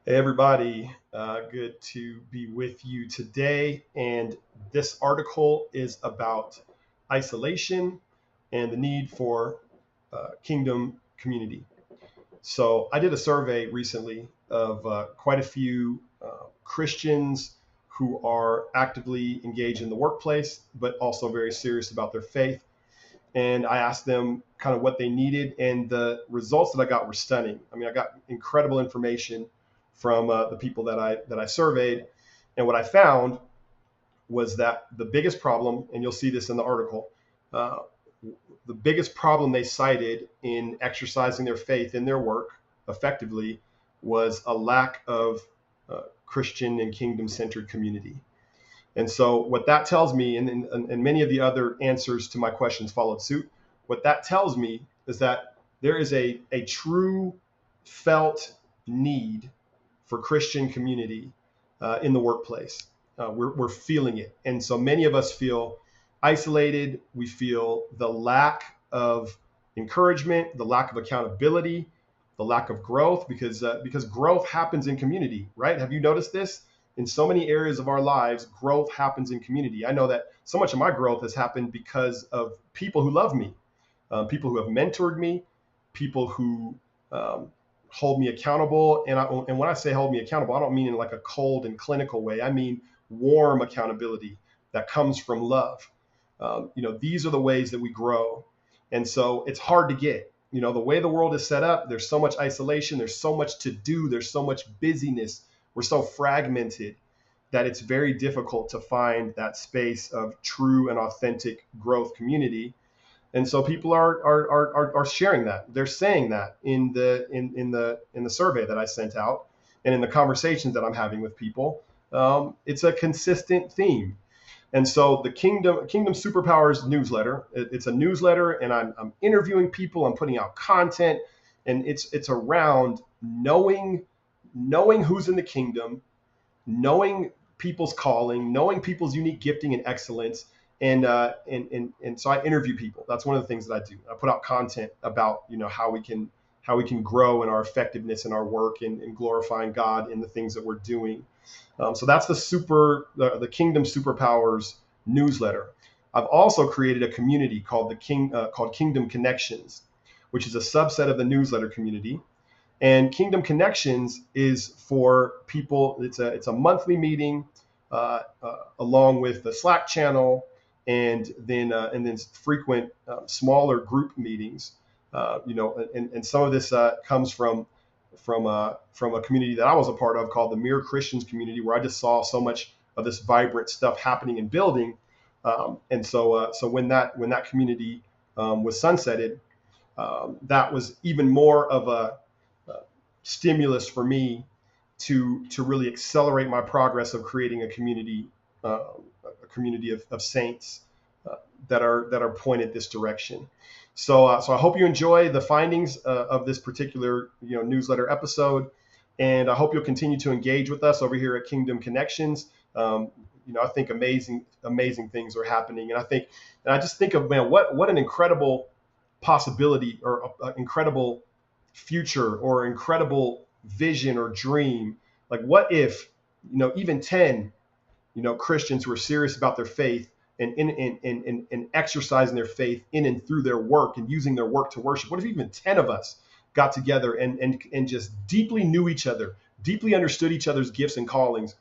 Hey, everybody. Good to be with you today. And this article is about isolation and the need for kingdom community. So, I did a survey recently of quite a few Christians who are actively engaged in the workplace, but also very serious about their faith. And I asked them kind of what they needed, and the results that I got were stunning. I mean, I got incredible information from the people that I surveyed, and what I found was that the biggest problem, and you'll see this in the article, uh, the biggest problem they cited in exercising their faith in their work effectively was a lack of Christian and kingdom-centered community. And so what that tells me, and many of the other answers to my questions followed suit, what that tells me is that there is a true felt need for Christian community in the workplace. We're feeling it. And so many of us feel isolated. We feel the lack of encouragement, the lack of accountability, the lack of growth, because growth happens in community, right? Have you noticed this? In so many areas of our lives, growth happens in community. I know that so much of my growth has happened because of people who love me, people who have mentored me, people who um, hold me accountable. And when I say hold me accountable, I don't mean in like a cold and clinical way. I mean warm accountability that comes from love. These are the ways that we grow. And so it's hard to get. The way the world is set up, there's so much isolation, there's so much to do, there's so much busyness. We're so fragmented that it's very difficult to find that space of true and authentic growth community. And so people are sharing that. They're saying that in the survey that I sent out, and in the conversations that I'm having with people. It's a consistent theme. And so the Kingdom Superpowers newsletter, it's a newsletter, and I'm interviewing people, I'm putting out content, and it's around knowing who's in the kingdom, knowing people's calling, knowing people's unique gifting and excellence. And so I interview people. That's one of the things that I do. I put out content about how we can grow in our effectiveness in our work, and glorifying God in the things that we're doing. So that's the Kingdom Superpowers newsletter. I've also created a community called Kingdom Connections, which is a subset of the newsletter community. And Kingdom Connections is for people. It's a monthly meeting, along with the Slack channel, and then frequent smaller group meetings. And some of this comes from a community that I was a part of called the Mere Christians community, where I just saw so much of this vibrant stuff happening and building. And so when that community was sunsetted, that was even more of a stimulus for me to really accelerate my progress of creating a community of saints that are pointed this direction. So I hope you enjoy the findings of this particular newsletter episode, and I hope you'll continue to engage with us over here at Kingdom Connections. I think amazing things are happening, and I just think of, man, what an incredible possibility, or incredible future, or incredible vision or dream. Like, what if even 10 Christians who are serious about their faith, and exercising their faith in and through their work, and using their work to worship. What if even 10 of us got together and just deeply knew each other, deeply understood each other's gifts and callings,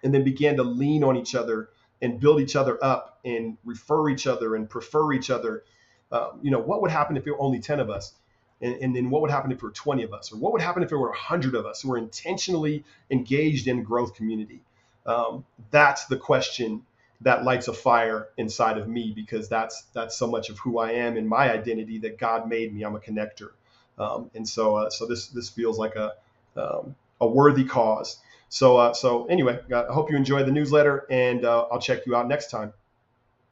and then began to lean on each other and build each other up and refer each other and prefer each other? What would happen if there were only 10 of us? And then what would happen if there were 20 of us? Or what would happen if there were 100 of us who were intentionally engaged in growth community? That's the question that lights a fire inside of me, because that's so much of who I am and my identity that God made me. I'm a connector. And so this feels like a worthy cause. So anyway, I hope you enjoy the newsletter, and I'll check you out next time.